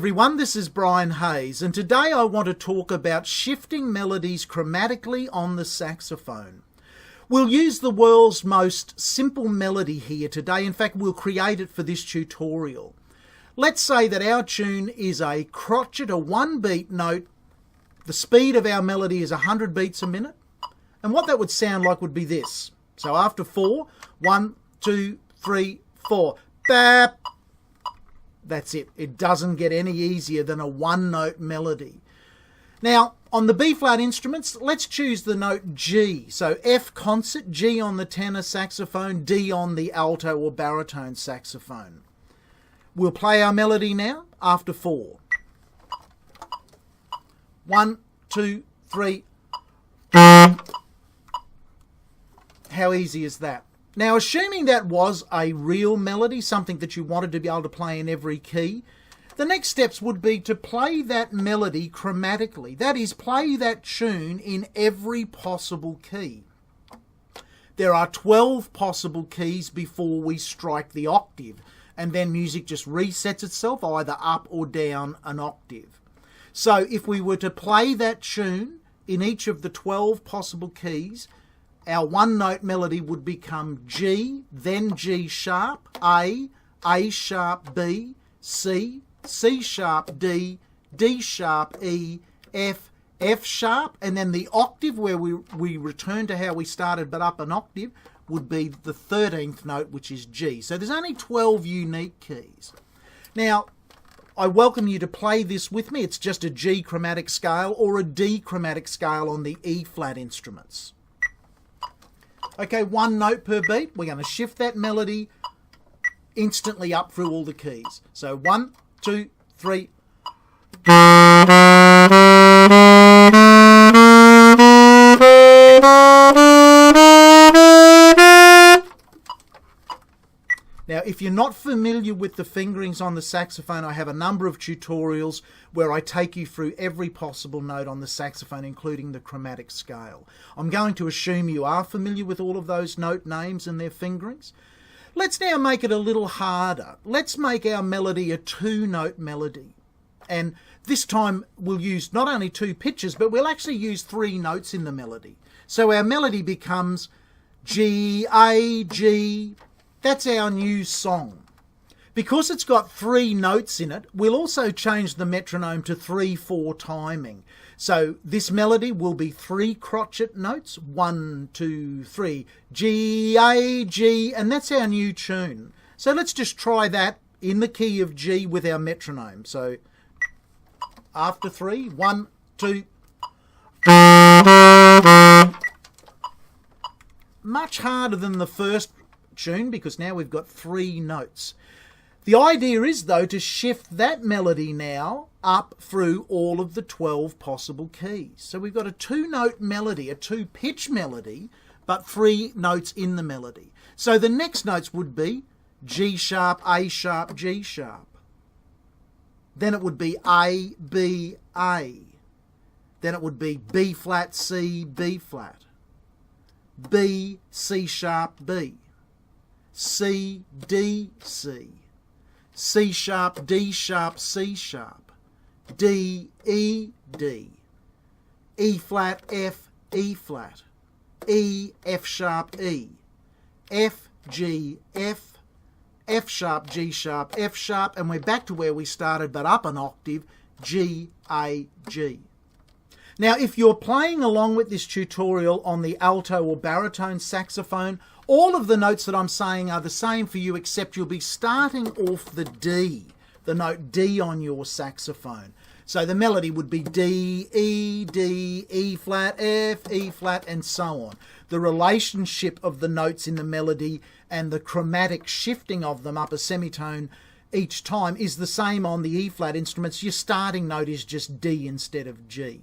everyone, this is Brian Hayes, and today I want to talk about shifting melodies chromatically on the saxophone. We'll use the world's most simple melody here today. In fact, we'll create it for this tutorial. Let's say that our tune is a crotchet, a one-beat note. The speed of our melody is 100 beats a minute, and what that would sound like would be this. So after 4, 1, 2, 3, 4, bap. That's it. It doesn't get any easier than a one-note melody. Now, on the B-flat instruments, let's choose the note G. So F concert, G on the tenor saxophone, D on the alto or baritone saxophone. We'll play our melody now after 4. 1, 2, 3. How easy is that? Now, assuming that was a real melody, something that you wanted to be able to play in every key, the next steps would be to play that melody chromatically. That is, play that tune in every possible key. There are 12 possible keys before we strike the octave, and then music just resets itself either up or down an octave. So if we were to play that tune in each of the 12 possible keys, our one-note melody would become G, then G sharp, A sharp, B, C, C sharp, D, D sharp, E, F, F sharp, and then the octave where we return to how we started but up an octave would be the 13th note, which is G. So there's only 12 unique keys. Now, I welcome you to play this with me. It's just a G chromatic scale or a D chromatic scale on the E-flat instruments. Okay, one note per beat. We're going to shift that melody instantly up through all the keys. So 1, 2, 3. Now, if you're not familiar with the fingerings on the saxophone, I have a number of tutorials where I take you through every possible note on the saxophone, including the chromatic scale. I'm going to assume you are familiar with all of those note names and their fingerings. Let's now make it a little harder. Let's make our melody a two-note melody. And this time we'll use not only 2 pitches, but we'll actually use 3 notes in the melody. So our melody becomes G, A, G. That's our new song. Because it's got 3 notes in it, we'll also change the metronome to 3/4 timing. So this melody will be 3 crotchet notes, 1, 2, 3, G, A, G, and that's our new tune. So let's just try that in the key of G with our metronome. So after 3, 1, 2. Much harder than the first tune because now we've got 3 notes. The idea is, though, to shift that melody now up through all of the 12 possible keys. So we've got a 2-note melody, a 2-pitch melody, but 3 notes in the melody. So the next notes would be G sharp, A sharp, G sharp. Then it would be A, B, A. Then it would be B flat, C, B flat. B, C sharp, B. C, D, C. C sharp, D sharp, C sharp. D, E, D. E flat, F, E flat. E, F sharp, E. F, G, F. F sharp, G sharp, F sharp. And we're back to where we started, but up an octave. G, A, G. Now, if you're playing along with this tutorial on the alto or baritone saxophone, all of the notes that I'm saying are the same for you, except you'll be starting off the D, the note D on your saxophone. So the melody would be D, E flat, F, E flat, and so on. The relationship of the notes in the melody and the chromatic shifting of them up a semitone each time is the same on the E-flat instruments. Your starting note is just D instead of G.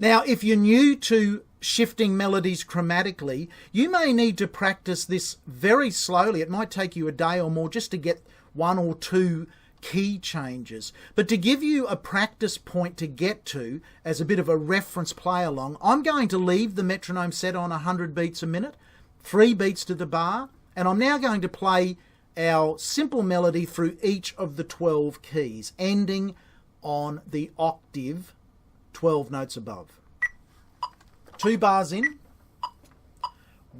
Now, if you're new to shifting melodies chromatically, you may need to practice this very slowly. It might take you a day or more just to get 1 or 2 key changes. But to give you a practice point to get to as a bit of a reference play along, I'm going to leave the metronome set on 100 beats a minute, 3 beats to the bar, and I'm now going to play our simple melody through each of the 12 keys, ending on the octave 12 notes above. 2 bars in.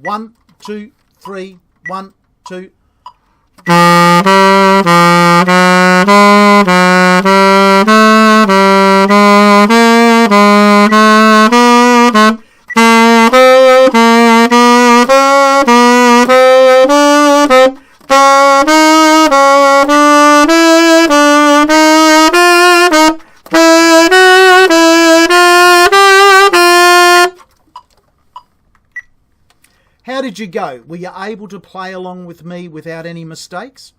1, 2, 3, 1, 2. How did you go? Were you able to play along with me without any mistakes?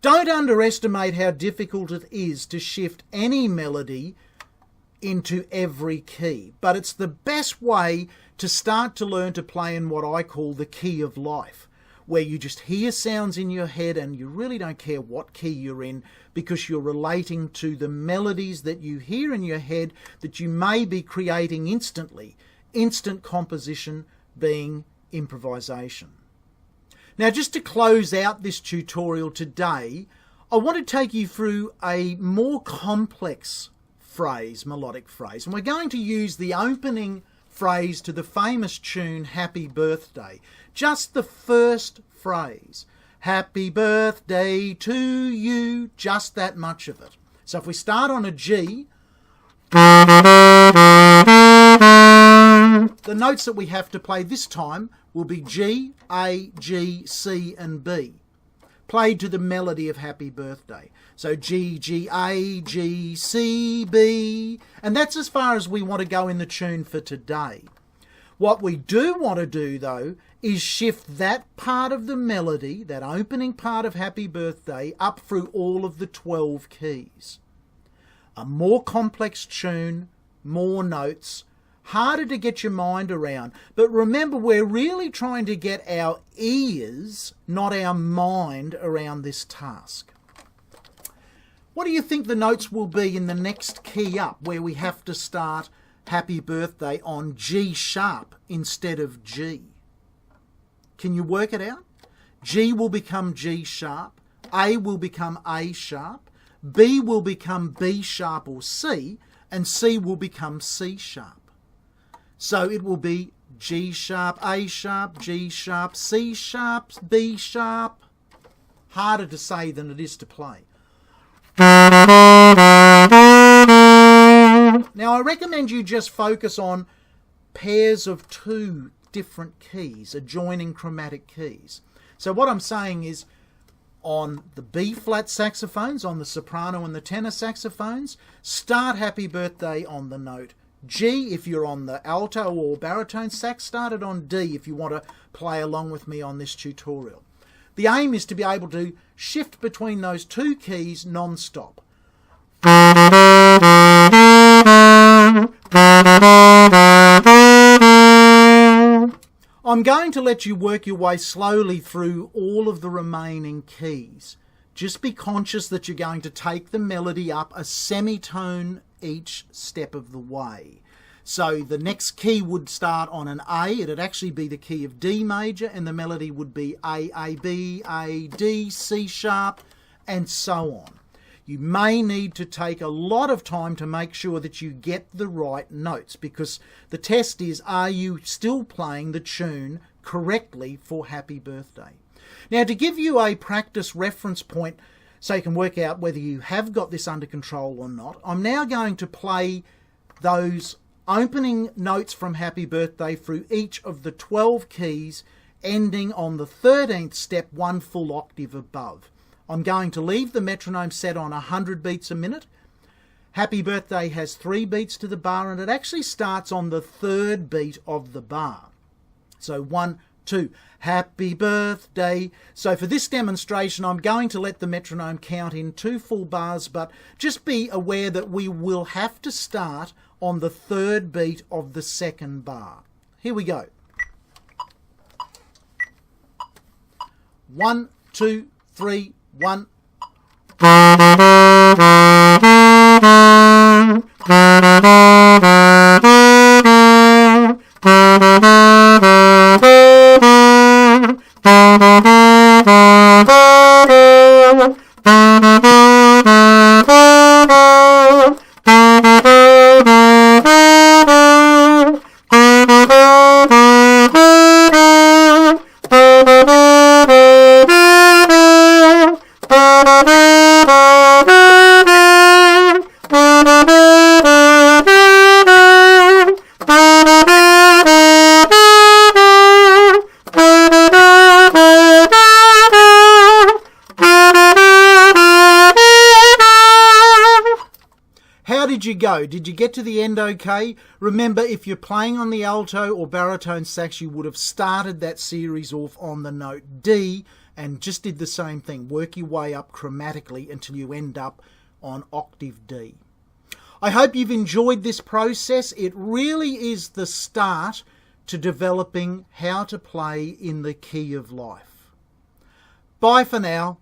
Don't underestimate how difficult it is to shift any melody into every key, but it's the best way to start to learn to play in what I call the key of life, where you just hear sounds in your head and you really don't care what key you're in because you're relating to the melodies that you hear in your head that you may be creating instantly. Instant composition being improvisation. Now, just to close out this tutorial today, I want to take you through a more complex phrase, melodic phrase, and we're going to use the opening phrase to the famous tune Happy Birthday. Just the first phrase. Happy birthday to you, just that much of it. So if we start on a G, the notes that we have to play this time will be G, A, G, C and B, played to the melody of Happy Birthday. So G, G, A, G, C, B, and that's as far as we want to go in the tune for today. What we do want to do though is shift that part of the melody, that opening part of Happy Birthday, up through all of the 12 keys. A more complex tune, more notes, harder to get your mind around. But remember, we're really trying to get our ears, not our mind, around this task. What do you think the notes will be in the next key up, where we have to start Happy Birthday on G sharp instead of G? Can you work it out? G will become G sharp, A will become A sharp, B will become B sharp or C, and C will become C sharp. So it will be G sharp, A sharp, G sharp, C sharp, B sharp. Harder to say than it is to play. Now I recommend you just focus on pairs of 2 different keys, adjoining chromatic keys. So what I'm saying is, on the B flat saxophones, on the soprano and the tenor saxophones, start Happy Birthday on the note G. If you're on the alto or baritone sax, start it on D if you want to play along with me on this tutorial. The aim is to be able to shift between those 2 keys non-stop. I'm going to let you work your way slowly through all of the remaining keys. Just be conscious that you're going to take the melody up a semitone each step of the way. So the next key would start on an A, it'd actually be the key of D major, and the melody would be A, B, A, D, C sharp, and so on. You may need to take a lot of time to make sure that you get the right notes, because the test is, are you still playing the tune correctly for Happy Birthday? Now, to give you a practice reference point so you can work out whether you have got this under control or not, I'm now going to play those opening notes from Happy Birthday through each of the 12 keys, ending on the 13th step 1 full octave above. I'm going to leave the metronome set on 100 beats a minute. Happy Birthday has 3 beats to the bar, and it actually starts on the 3rd beat of the bar. So 1, 2, Happy Birthday. So for this demonstration, I'm going to let the metronome count in 2 full bars, but just be aware that we will have to start on the 3rd beat of the 2nd bar. Here we go. 1, 2, 3, 1. did you go? Did you get to the end okay? Remember, if you're playing on the alto or baritone sax, you would have started that series off on the note D and just did the same thing. Work your way up chromatically until you end up on octave D. I hope you've enjoyed this process. It really is the start to developing how to play in the key of life. Bye for now.